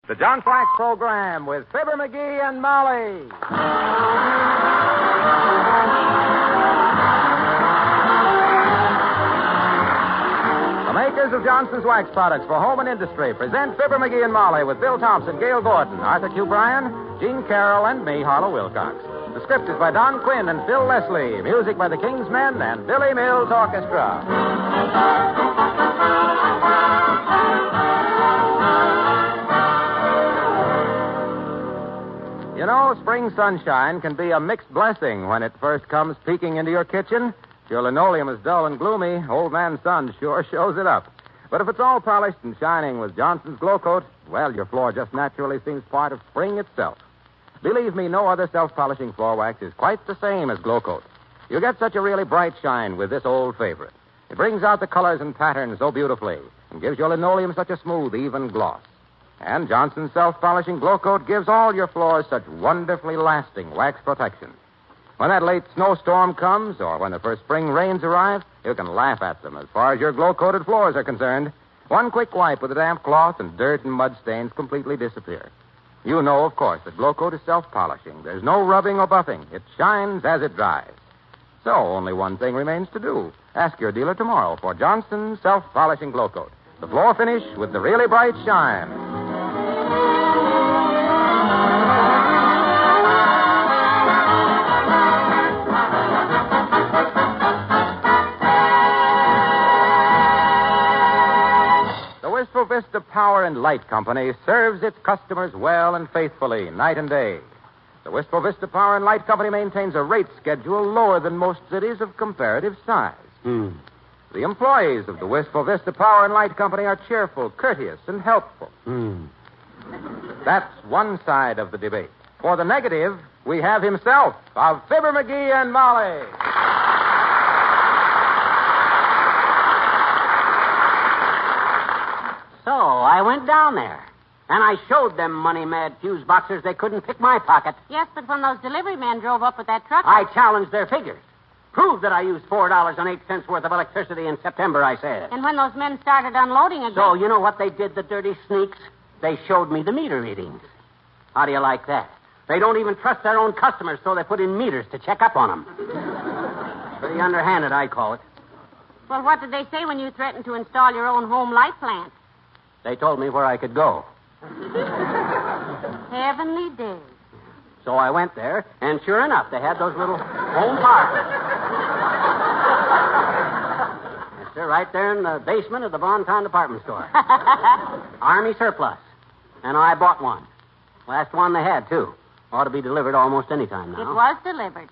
The John Flax Program with Fibber, McGee, and Molly. The makers of Johnson's Wax Products for home and industry present Fibber, McGee, and Molly with Bill Thompson, Gail Gordon, Arthur Q. Bryan, Gene Carroll, and me, Harlow Wilcox. The script is by Don Quinn and Phil Leslie. Music by the King's Men and Billy Mills Orchestra. You know, spring sunshine can be a mixed blessing when it first comes peeking into your kitchen. If your linoleum is dull and gloomy, old man sun sure shows it up. But if it's all polished and shining with Johnson's Glow Coat, well, your floor just naturally seems part of spring itself. Believe me, no other self-polishing floor wax is quite the same as Glow Coat. You get such a really bright shine with this old favorite. It brings out the colors and patterns so beautifully and gives your linoleum such a smooth, even gloss. And Johnson's self-polishing Glow Coat gives all your floors such wonderfully lasting wax protection. When that late snowstorm comes, or when the first spring rains arrive, you can laugh at them as far as your glow-coated floors are concerned. One quick wipe with a damp cloth and dirt and mud stains completely disappear. You know, of course, that Glow Coat is self-polishing. There's no rubbing or buffing. It shines as it dries. So only one thing remains to do. Ask your dealer tomorrow for Johnson's self-polishing Glow Coat. The floor finish with the really bright shine. Vista Power and Light Company serves its customers well and faithfully, night and day. The Wistful Vista Power and Light Company maintains a rate schedule lower than most cities of comparative size. The employees of the Wistful Vista Power and Light Company are cheerful, courteous, and helpful. That's one side of the debate. For the negative, we have himself, of Fibber, McGee, and Molly. So I went down there, and I showed them money-mad fuse boxers they couldn't pick my pocket. Yes, but when those delivery men drove up with that truck... I challenged their figures. Proved that I used $4.08 worth of electricity in September, I said. And when those men started unloading again... So you know what they did, the dirty sneaks? They showed me the meter readings. How do you like that? They don't even trust their own customers, so they put in meters to check up on them. Pretty underhanded, I call it. Well, what did they say when you threatened to install your own home light plant? They told me where I could go. Heavenly days. So I went there, and sure enough, they had those little home power plants. Yes, sir, right there in the basement of the Bonton department store. Army surplus. And I bought one. Last one they had, too. Ought to be delivered almost any time now. It was delivered.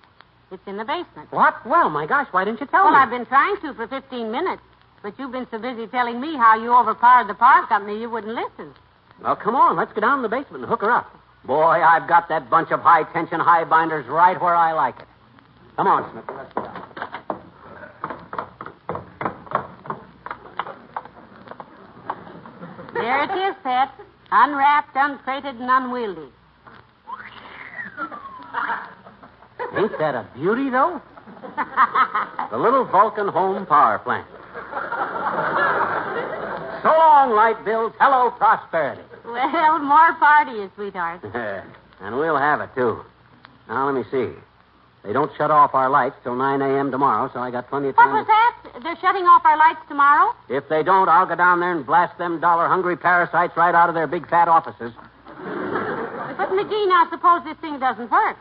It's in the basement. What? Well, my gosh, why didn't you tell me? Well, I've been trying to for 15 minutes. But you've been so busy telling me how you overpowered the power company, you wouldn't listen. Well, come on. Let's go down to the basement and hook her up. Boy, I've got that bunch of high-tension high binders right where I like it. Come on, Smith. Let's go down. There it is, Pet. Unwrapped, uncrated, and unwieldy. Ain't that a beauty, though? The little Vulcan home power plant. So long, light bills. Hello, prosperity. Well, more power to you, sweetheart. And we'll have it, too. Now, let me see. They don't shut off our lights till 9 a.m. tomorrow, so I got plenty of time. What was that? They're shutting off our lights tomorrow? If they don't, I'll go down there and blast them dollar-hungry parasites right out of their big fat offices. But, McGee, now suppose this thing doesn't work.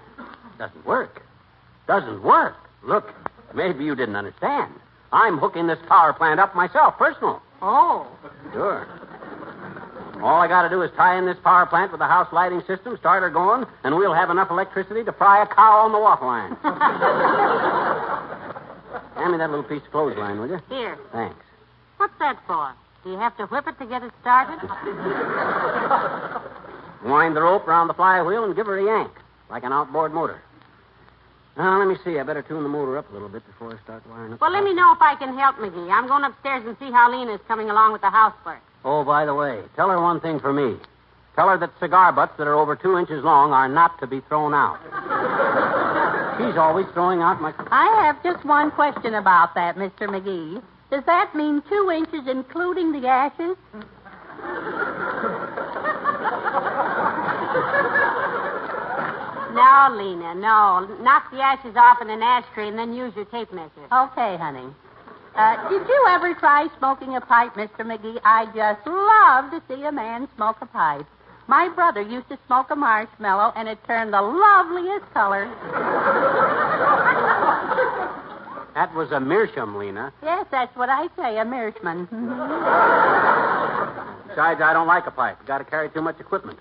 Doesn't work? Doesn't work? Look, maybe you didn't understand. I'm hooking this power plant up myself, personal. Oh. Sure. All I got to do is tie in this power plant with the house lighting system, start her going, and we'll have enough electricity to fry a cow on the waffle iron. Hand me that little piece of clothesline, will you? Here. Thanks. What's that for? Do you have to whip it to get it started? Wind the rope around the flywheel and give her a yank, like an outboard motor. Now, let me see. I better tune the motor up a little bit before I start wiring up. Well, let me know if I can help, McGee. I'm going upstairs and see how Lena's coming along with the housework. Oh, by the way, tell her one thing for me. Tell her that cigar butts that are over 2 inches long are not to be thrown out. She's always throwing out my... I have just one question about that, Mr. McGee. Does that mean 2 inches including the ashes? No, Lena, no. Knock the ashes off in an ashtray and then use your tape measure. Okay, honey. Did you ever try smoking a pipe, Mr. McGee? I just love to see a man smoke a pipe. My brother used to smoke a marshmallow, and it turned the loveliest color. That was a meerschaum, Lena. Yes, that's what I say, a meerschaum. Besides, I don't like a pipe. Got to carry too much equipment.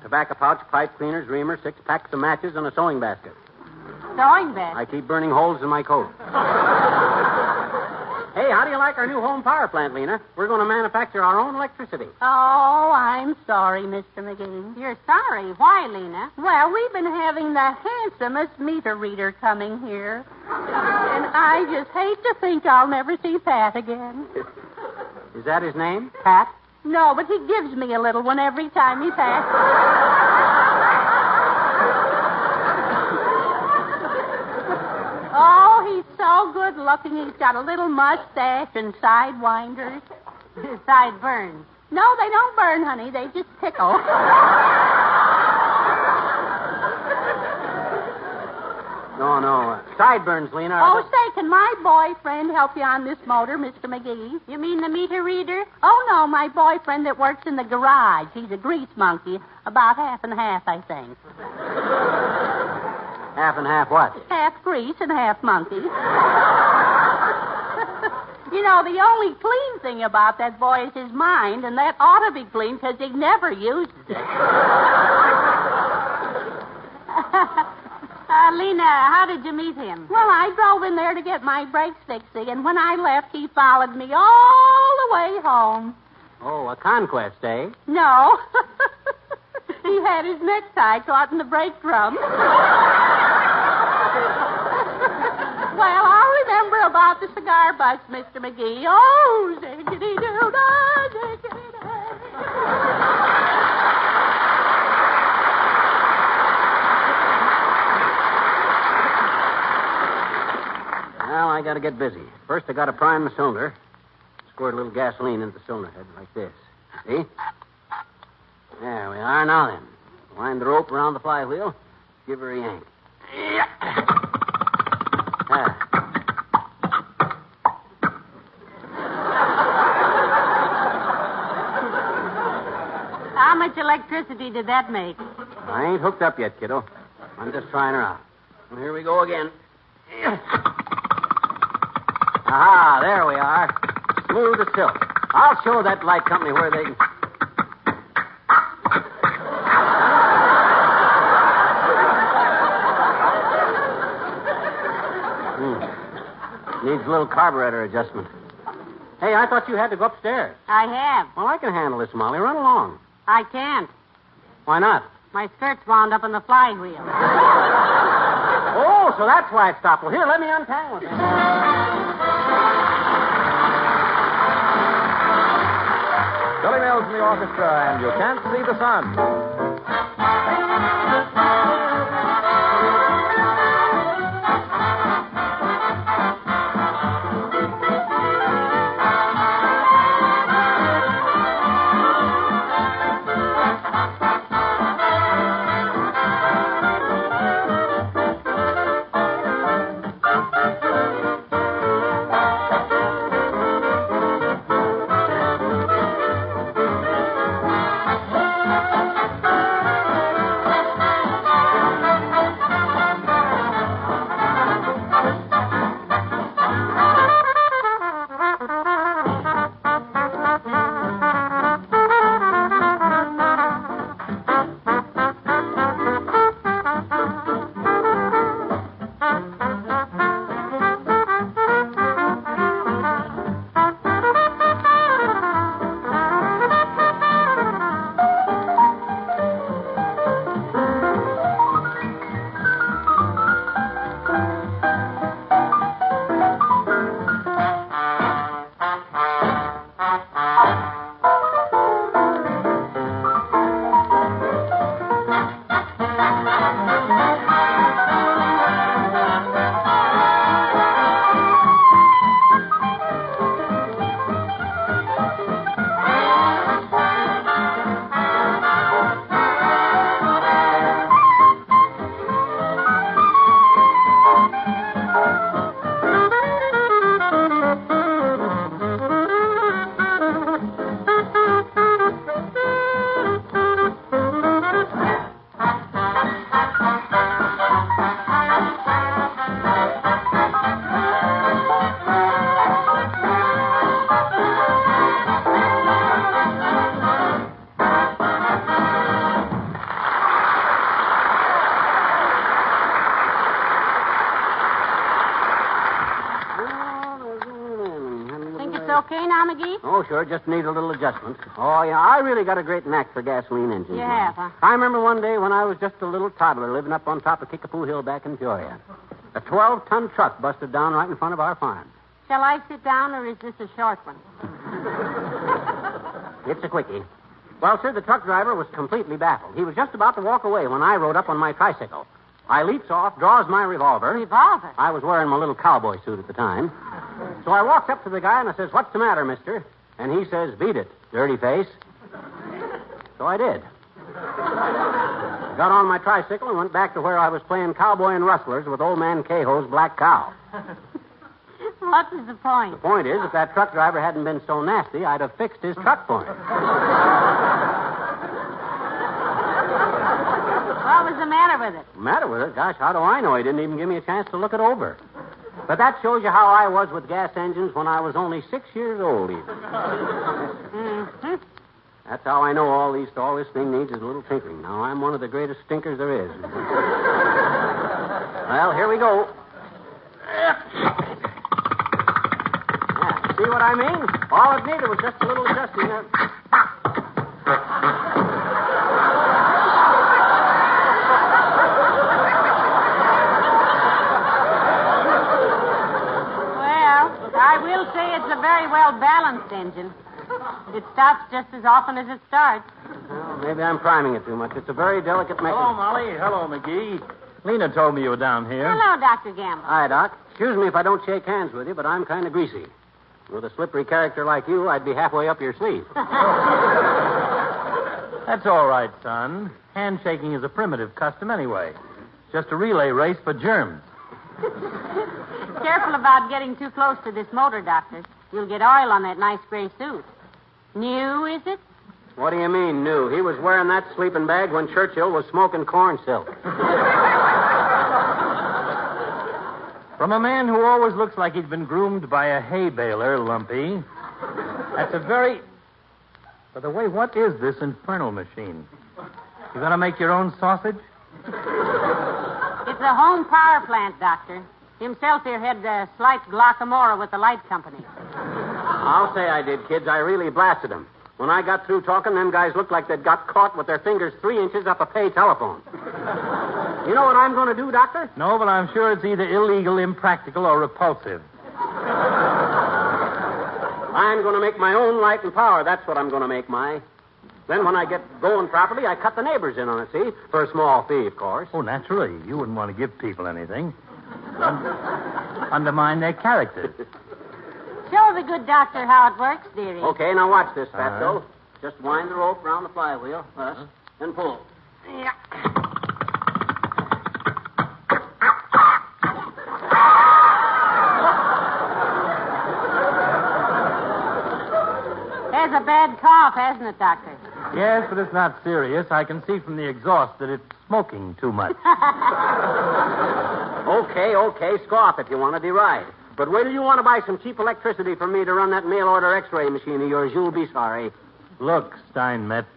Tobacco pouch, pipe cleaners, reamer, 6 packs of matches, and a sewing basket. Sewing basket? I keep burning holes in my coat. Hey, how do you like our new home power plant, Lena? We're going to manufacture our own electricity. Oh, I'm sorry, Mr. McGee. You're sorry. Why, Lena? Well, we've been having the handsomest meter reader coming here. And I just hate to think I'll never see Pat again. Is that his name? Pat? No, but he gives me a little one every time he passes. Oh, he's so good looking. He's got a little mustache and sidewinders. Sideburns. No, they don't burn, honey. They just tickle. No. Sideburns, Lena. Oh, say, can my boyfriend help you on this motor, Mr. McGee? You mean the meter reader? Oh, no, my boyfriend that works in the garage. He's a grease monkey. About half and half, I think. Half and half what? Half grease and half monkey. You know, the only clean thing about that boy is his mind, and that ought to be clean because he never uses it. Lena, how did you meet him? Well, I drove in there to get my brakes fixed, and when I left, he followed me all the way home. Oh, a conquest, eh? No. He had his necktie caught in the brake drum. Well, I'll remember about the cigar butts, Mr. McGee. Oh, ziggity-doo-dah, ziggity-dah. Well, I got to get busy. First, I got to prime the cylinder. Squirt a little gasoline into the cylinder head like this. See? There we are. Now then. Wind the rope around the flywheel. Give her a yank. Yeah. How much electricity did that make? I ain't hooked up yet, kiddo. I'm just trying her out. Well, here we go again. Aha, there we are. Smooth as silk. I'll show that light company where they can... Needs a little carburetor adjustment. Hey, I thought you had to go upstairs. I have. Well, I can handle this, Molly. Run along. I can't. Why not? My skirt's wound up on the flywheel. Oh, so that's why it stopped. Well, here, let me untangle it. Billy Mills in the orchestra, and You Can't See the Sun. okay now, McGee? Oh, sure. Just need a little adjustment. Oh, yeah. I really got a great knack for gasoline engines. You have, huh? I remember one day when I was just a little toddler living up on top of Kickapoo Hill back in Peoria. A 12-ton truck busted down right in front of our farm. Shall I sit down, or is this a short one? It's a quickie. Well, sir, the truck driver was completely baffled. He was just about to walk away when I rode up on my tricycle. I leaps off, draws my revolver. Revolver? I was wearing my little cowboy suit at the time. So I walked up to the guy and I says, "What's the matter, mister?" And he says, "Beat it, dirty face." So I did. I got on my tricycle and went back to where I was playing cowboy and rustlers with old man Cahoe's black cow. What was the point? The point is, if that truck driver hadn't been so nasty, I'd have fixed his truck for him. What was the matter with it? The matter with it? Gosh, how do I know? He didn't even give me a chance to look it over. But that shows you how I was with gas engines when I was only 6 years old, even. Mm-hmm. That's how I know all this thing needs is a little tinkering. Now, I'm one of the greatest stinkers there is. Well, here we go. Yeah, see what I mean? All it needed was just a little adjusting there. I will say it's a very well-balanced engine. It stops just as often as it starts. Well, maybe I'm priming it too much. It's a very delicate mechanism. Hello, Molly. Hello, McGee. Lena told me you were down here. Hello, Dr. Gamble. Hi, Doc. Excuse me if I don't shake hands with you, but I'm kind of greasy. With a slippery character like you, I'd be halfway up your sleeve. That's all right, son. Handshaking is a primitive custom anyway. It's just a relay race for germs. Careful about getting too close to this motor, Doctor. You'll get oil on that nice gray suit. New, is it? What do you mean, new? He was wearing that sleeping bag when Churchill was smoking corn silk. From a man who always looks like he's been groomed by a hay baler, Lumpy. That's a very... By the way, what is this infernal machine? You gonna make your own sausage? It's a home power plant, Doctor. Himself here had a slight glaucomora with the light company. I'll say I did, kids. I really blasted them. When I got through talking, them guys looked like they'd got caught with their fingers 3 inches up a pay telephone. You know what I'm going to do, Doctor? No, but I'm sure it's either illegal, impractical, or repulsive. I'm going to make my own light and power. That's what I'm going to make, my. Then when I get going properly, I cut the neighbors in on it, see? For a small fee, of course. Oh, naturally. You wouldn't want to give people anything. Undermine their character. Show the good doctor how it works, dearie. Okay, now watch this, Fatso. Just wind the rope around the flywheel, thus, and pull. Yeah. There's a bad cough, hasn't it, Doctor? Yes, but it's not serious. I can see from the exhaust that it's smoking too much. Okay, scoff if you want to deride. But wait till you want to buy some cheap electricity from me to run that mail-order X-ray machine of yours. You'll be sorry. Look, Steinmetz.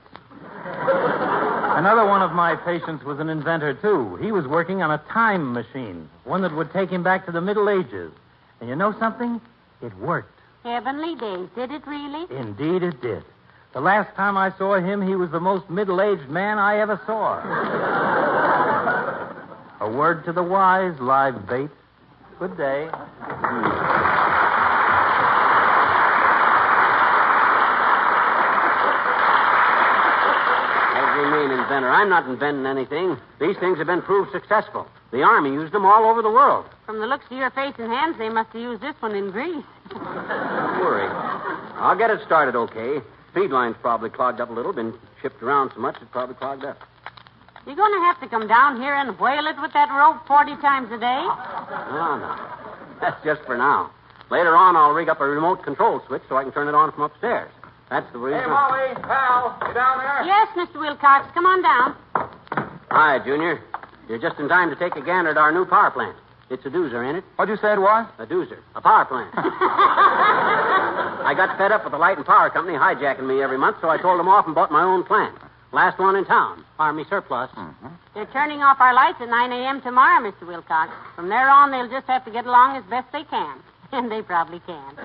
Another one of my patients was an inventor, too. He was working on a time machine, one that would take him back to the Middle Ages. And you know something? It worked. Heavenly days. Did it really? Indeed it did. The last time I saw him, he was the most middle-aged man I ever saw. A word to the wise, live bait. Good day. What do you mean, inventor? I'm not inventing anything. These things have been proved successful. The Army used them all over the world. From the looks of your face and hands, they must have used this one in Greece. Don't worry. I'll get it started okay. Feed line's probably clogged up a little. Been shipped around so much, it's probably clogged up. You're going to have to come down here and whale it with that rope 40 times a day? No. That's just for now. Later on, I'll rig up a remote control switch so I can turn it on from upstairs. That's the reason. Hey, Molly, pal, you down there? Yes, Mr. Wilcox. Come on down. Hi, Junior. You're just in time to take a gander at our new power plant. It's a doozer, ain't it? What'd you say it was? A doozer. A power plant. I got fed up with the light and power company hijacking me every month, so I told them off and bought my own plant. Last one in town. Army surplus. Mm-hmm. They're turning off our lights at 9 a.m. tomorrow, Mr. Wilcox. From there on, they'll just have to get along as best they can. And they probably can.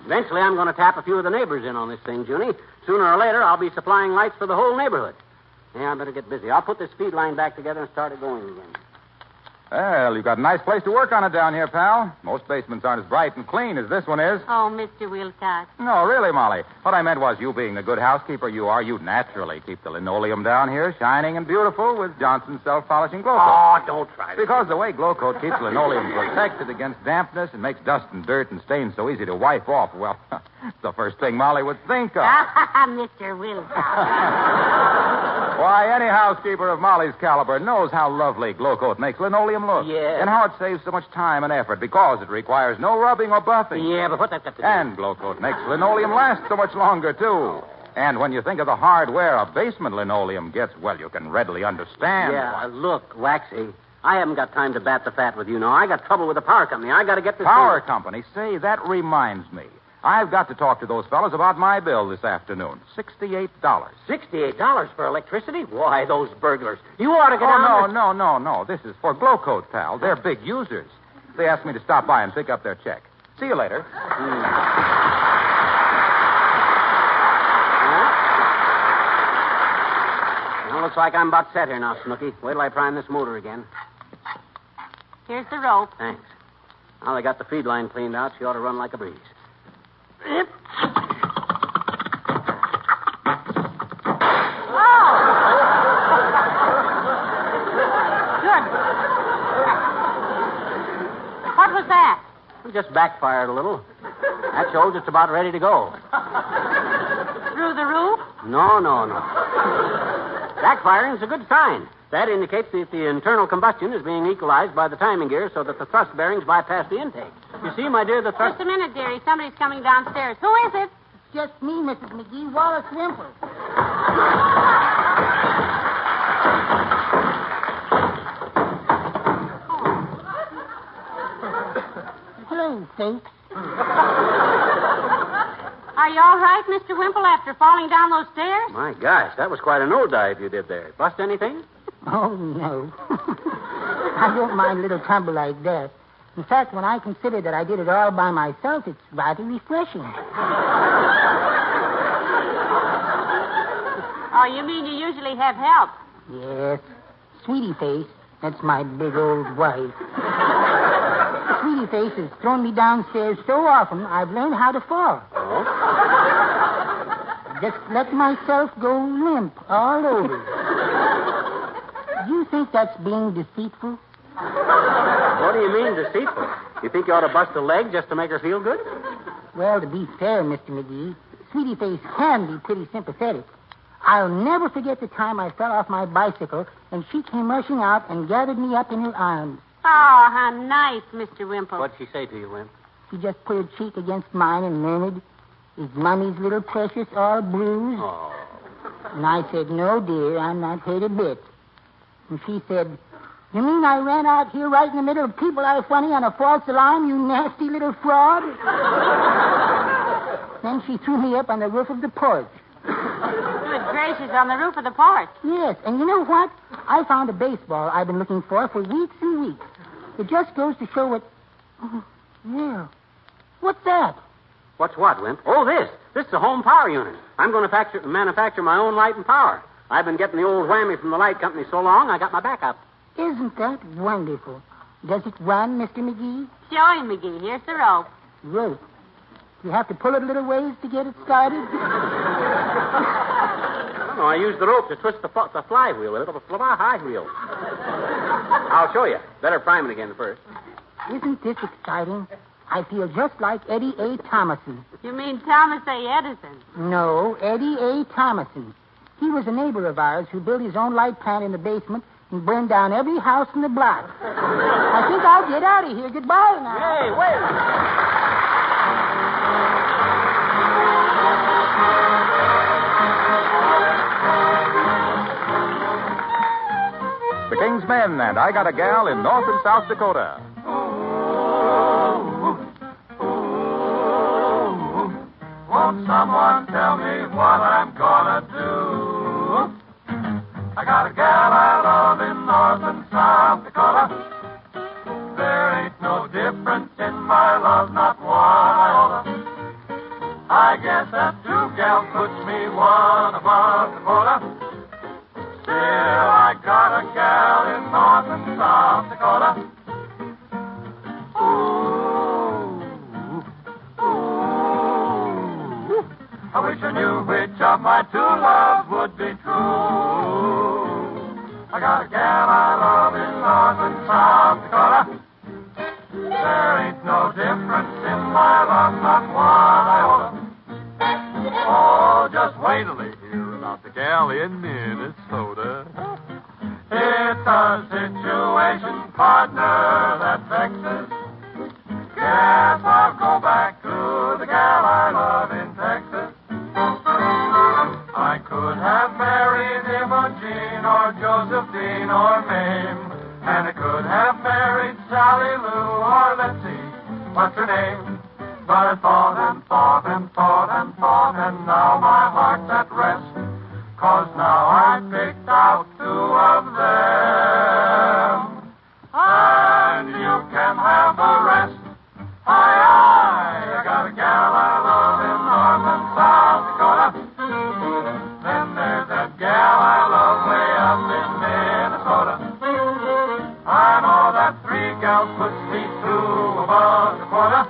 Eventually, I'm going to tap a few of the neighbors in on this thing, Junie. Sooner or later, I'll be supplying lights for the whole neighborhood. Yeah, I better get busy. I'll put this feed line back together and start it going again. Well, you've got a nice place to work on it down here, pal. Most basements aren't as bright and clean as this one is. Oh, Mr. Wilcox. No, really, Molly. What I meant was, you being the good housekeeper you are, you'd naturally keep the linoleum down here shining and beautiful with Johnson's self-polishing glow coat. Oh, don't try this. Because the way glow coat keeps linoleum protected against dampness and makes dust and dirt and stains so easy to wipe off, well, it's the first thing Molly would think of. Mr. Wilcox. Why, any housekeeper of Molly's caliber knows how lovely glow coat makes linoleum look. Yeah. And how it saves so much time and effort because it requires no rubbing or buffing. Yeah, but what that got to do? And glow coat makes linoleum last so much longer, too. And when you think of the hard wear a basement linoleum gets, well, you can readily understand. Yeah, look, Waxy, I haven't got time to bat the fat with you now. I got trouble with the power company. I got to get this... Power company? Say, that reminds me. I've got to talk to those fellas about my bill this afternoon. $68. $68 for electricity? Why, those burglars. You ought to get down... No. This is for glow coat, pal. They're big users. They asked me to stop by and pick up their check. See you later. Well, looks like I'm about set here now, Snooky. Wait till I prime this motor again. Here's the rope. Thanks. Now they got the feed line cleaned out. She ought to run like a breeze. Oh! Good. What was that? It just backfired a little. That shows it's about ready to go. Through the roof? No. Backfiring's a good sign. That indicates that the internal combustion is being equalized by the timing gear so that the thrust bearings bypass the intake. You see, my dear, the thrust... Just a minute, dearie. Somebody's coming downstairs. Who is it? It's just me, Mrs. McGee, Wallace Wimple. Hello, folks. Are you all right, Mr. Wimple, after falling down those stairs? My gosh, that was quite a nosedive you did there. Bust anything? Oh, no. I don't mind a little tumble like that. In fact, when I consider that I did it all by myself, it's rather refreshing. Oh, you mean you usually have help? Yes. Sweetie Face, that's my big old wife. Sweetie Face has thrown me downstairs so often, I've learned how to fall. Oh? Just let myself go limp all over. Do you think that's being deceitful? What do you mean, deceitful? You think you ought to bust a leg just to make her feel good? Well, to be fair, Mr. McGee, Sweetie Face can be pretty sympathetic. I'll never forget the time I fell off my bicycle and she came rushing out and gathered me up in her arms. Oh, how nice, Mr. Wimple. What'd she say to you, Wimp? She just put her cheek against mine and murmured, "Is Mummy's little precious all bruised?" Oh. And I said, "No, dear, I'm not hurt a bit." And she said, "You mean I ran out here right in the middle of people that are funny on a false alarm, you nasty little fraud?" Then she threw me up on the roof of the porch. Good gracious, on the roof of the porch. Yes, and you know what? I found a baseball I've been looking for weeks and weeks. It just goes to show what... Oh, yeah. What's that? What's what, Wimp? Oh, this. This is a home power unit. I'm going to manufacture my own light and power. I've been getting the old whammy from the light company so long, I got my backup. Isn't that wonderful? Does it run, Mr. McGee? Show him, McGee. Here's the rope. Rope. You have to pull it a little ways to get it started? No, I use the rope to twist the flywheel with it, the high wheel. I'll show you. Better prime it again first. Isn't this exciting? I feel just like Eddie A. Thomason. You mean Thomas A. Edison? No, Eddie A. Thomason. He was a neighbor of ours who built his own light plant in the basement and burned down every house in the block. I think I'll get out of here. Goodbye now. Hey, wait. The King's Men and I Got a Gal in North and South Dakota. Won't someone tell me what I'm gonna do? I got a gal I love in North and South Dakota. There ain't no difference in my love, not one iota. I guess that 2 gals puts me one above the quota. Still, I got a gal in North and South Dakota. Ooh, I wish I knew which of my 2 loves would be true. I got a gal I love in North and South Dakota. There ain't no difference in my love, not one iota. Oh, just wait till they hear about the gal in Minnesota. It's a situation, partner, that vexes. Guess I'll go back to the gal I love in Texas. I could have married Imogen or Josephine or Mame, and I could have married Sally Lou or let's see, what's her name? But I thought and thought and thought and thought, and now my heart's at rest, 'cause now I've picked out 2 of them, and you can have the rest. I got a gal I love in North and South Dakota. Then there's that gal I love way up in Minnesota. I know that 3 gals puts me 2 above the quota.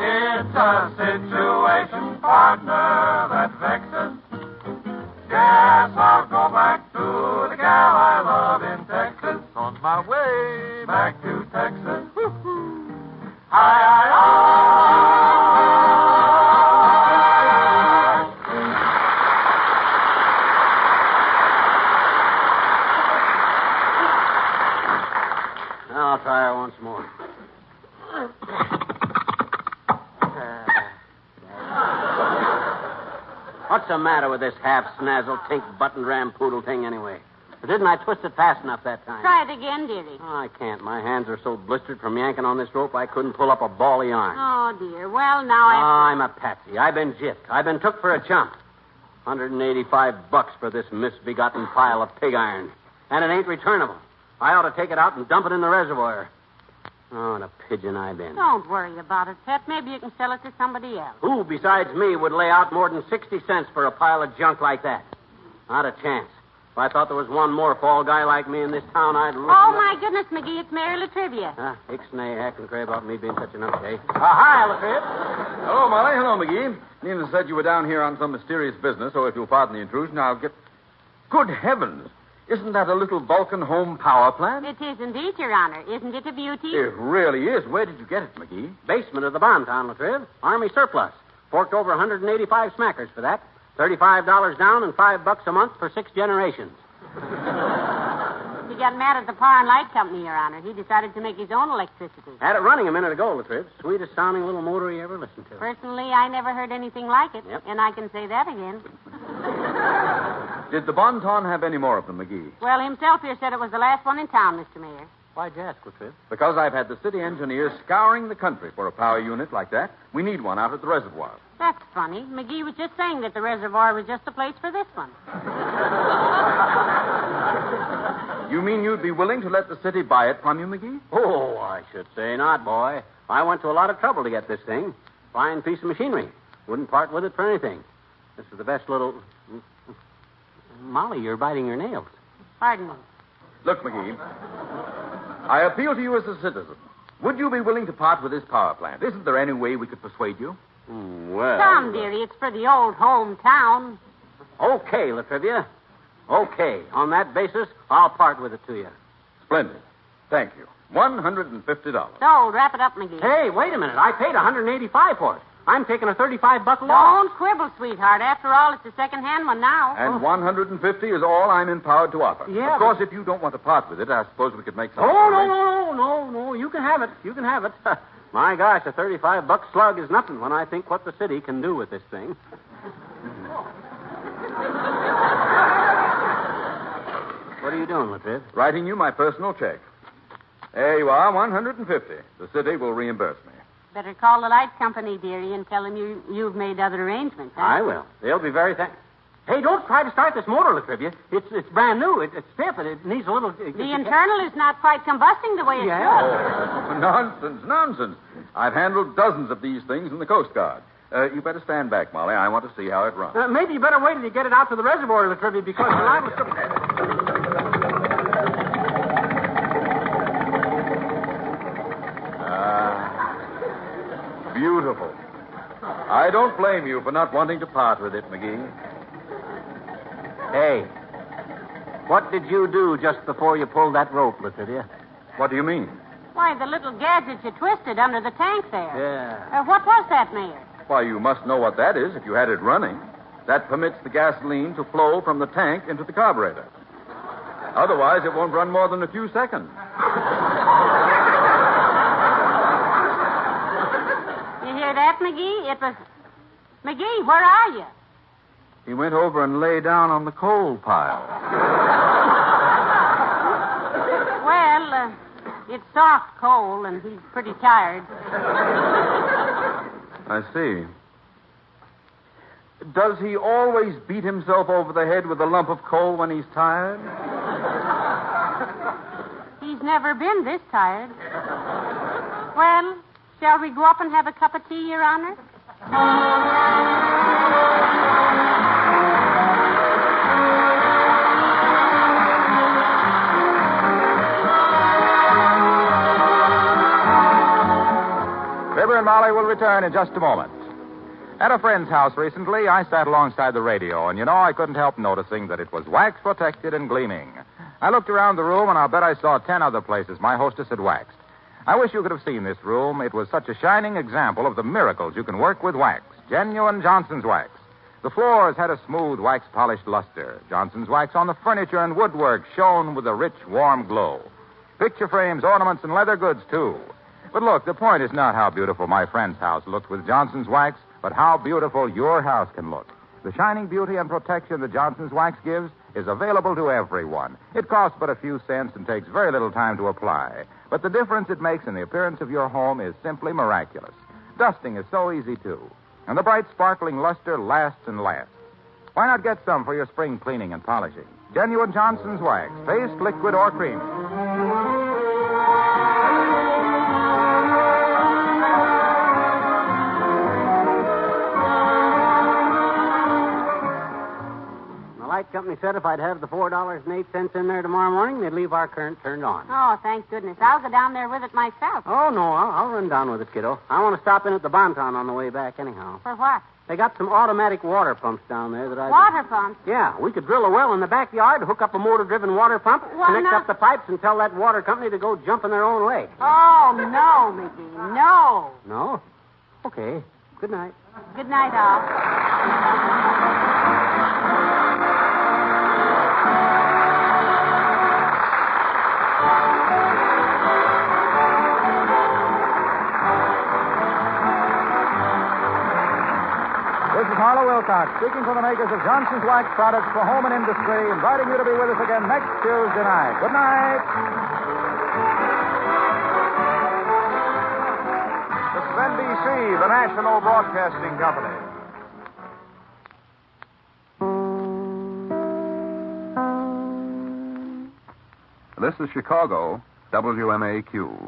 It's a situation, partner, that vexes. Guess I'll go back to the gal I love in Texas. On my way back to Texas. I'll try her once more. What's the matter with this half-snazzle, tink-button ram poodle thing anyway? Or didn't I twist it fast enough that time? Try it again, dearie. Oh, I can't. My hands are so blistered from yanking on this rope I couldn't pull up a ball of yarn. Oh, dear. Well, now I'm a patsy. I've been gypped. I've been took for a chump. $185 for this misbegotten pile of pig iron. And it ain't returnable. I ought to take it out and dump it in the reservoir. Oh, what a pigeon I've been. Don't worry about it, Pet. Maybe you can sell it to somebody else. Who besides me would lay out more than 60 cents for a pile of junk like that? Not a chance. If I thought there was one more fall guy like me in this town, I'd look... Oh, my goodness, McGee, it's Mary Latrivia. Ixnay, hack and cray about me being such an upstate. Hi, Latrivia. Hello, Molly. Hello, McGee. Nina said you were down here on some mysterious business, so if you'll pardon the intrusion, I'll get... Good heavens! Isn't that a little Vulcan home power plant? It is indeed, Your Honor. Isn't it a beauty? It really is. Where did you get it, McGee? Basement of the Bonton, Latriv. Army surplus. Forked over 185 smackers for that. $35 down and $5 a month for 6 generations. He got mad at the Power and Light Company, Your Honor. He decided to make his own electricity. Had it running a minute ago, Latriv. Sweetest sounding little motor you ever listened to. Personally, I never heard anything like it. Yep. And I can say that again. Did the Bonton have any more of them, McGee? Well, himself here said it was the last one in town, Mr. Mayor. Why'd you ask, Latriv? Because I've had the city engineers scouring the country for a power unit like that. We need one out at the reservoir. That's funny. McGee was just saying that the reservoir was just the place for this one. You mean you'd be willing to let the city buy it from you, McGee? Oh, I should say not, boy. I went to a lot of trouble to get this thing. Fine piece of machinery. Wouldn't part with it for anything. This is the best little... Molly, you're biting your nails. Pardon me. Look, McGee, I appeal to you as a citizen. Would you be willing to part with this power plant? Isn't there any way we could persuade you? Well... Come, dearie, it's for the old hometown. Okay, Latrivia. Okay. On that basis, I'll part with it to you. Splendid. Thank you. $150. So, wrap it up, McGee. Hey, wait a minute. I paid $185 for it. I'm taking a $35 loss. Don't quibble, sweetheart. After all, it's a second-hand one now. And $150 is all I'm empowered to offer. Yeah, of course, if you don't want to part with it, I suppose we could make some... No. You can have it. You can have it. My gosh, a $35 slug is nothing when I think what the city can do with this thing. What are you doing, Latriv? Writing you my personal check. There you are, $150. The city will reimburse me. Better call the light company, dearie, and tell them you've made other arrangements. Huh? I will. They'll be very Hey, don't try to start this motor, Latrivia. It's brand new. It's stiff, and it needs a little... The internal is not quite combusting the way it should. Nonsense. I've handled dozens of these things in the Coast Guard. You better stand back, Molly. I want to see how it runs. Maybe you better wait till you get it out to the reservoir, Latrivia, because the line was... Beautiful. I don't blame you for not wanting to part with it, McGee. Hey, what did you do just before you pulled that rope, Latrivia? What do you mean? Why, the little gadget you twisted under the tank there. Yeah. What was that, Mayor? Why, you must know what that is if you had it running. That permits the gasoline to flow from the tank into the carburetor. Otherwise, it won't run more than a few seconds. You hear that, McGee? It was... McGee, where are you? He went over and lay down on the coal pile. Well, it's soft coal, and he's pretty tired. I see. Does he always beat himself over the head with a lump of coal when he's tired? He's never been this tired. Well, shall we go up and have a cup of tea, Your Honor? Fibber and Molly will return in just a moment. At a friend's house recently, I sat alongside the radio, and I couldn't help noticing that it was wax-protected and gleaming. I looked around the room, and I'll bet I saw 10 other places my hostess had waxed. I wish you could have seen this room. It was such a shining example of the miracles you can work with wax. Genuine Johnson's wax. The floors had a smooth wax-polished luster. Johnson's wax on the furniture and woodwork shone with a rich, warm glow. Picture frames, ornaments, and leather goods, too. But look, the point is not how beautiful my friend's house looked with Johnson's wax, but how beautiful your house can look. The shining beauty and protection that Johnson's wax gives is available to everyone. It costs but a few cents and takes very little time to apply. But the difference it makes in the appearance of your home is simply miraculous. Dusting is so easy, too. And the bright, sparkling luster lasts and lasts. Why not get some for your spring cleaning and polishing? Genuine Johnson's wax, paste, liquid, or cream. Company said if I'd have the $4.08 in there tomorrow morning, they'd leave our current turned on. Oh, thank goodness. I'll go down there with it myself. Oh, no, I'll run down with it, kiddo. I want to stop in at the Bonton on the way back anyhow. For what? They got some automatic water pumps down there that I... Water pumps? Yeah, we could drill a well in the backyard, hook up a motor-driven water pump, connect up the pipes, and tell that water company to go jump in their own way. Oh, no, McGee, no. No? Okay. Good night. Good night, all. This is Harlow Wilcox, speaking for the makers of Johnson's Wax products for home and industry, inviting you to be with us again next Tuesday night. Good night. This is NBC, the National Broadcasting Company. This is Chicago, WMAQ.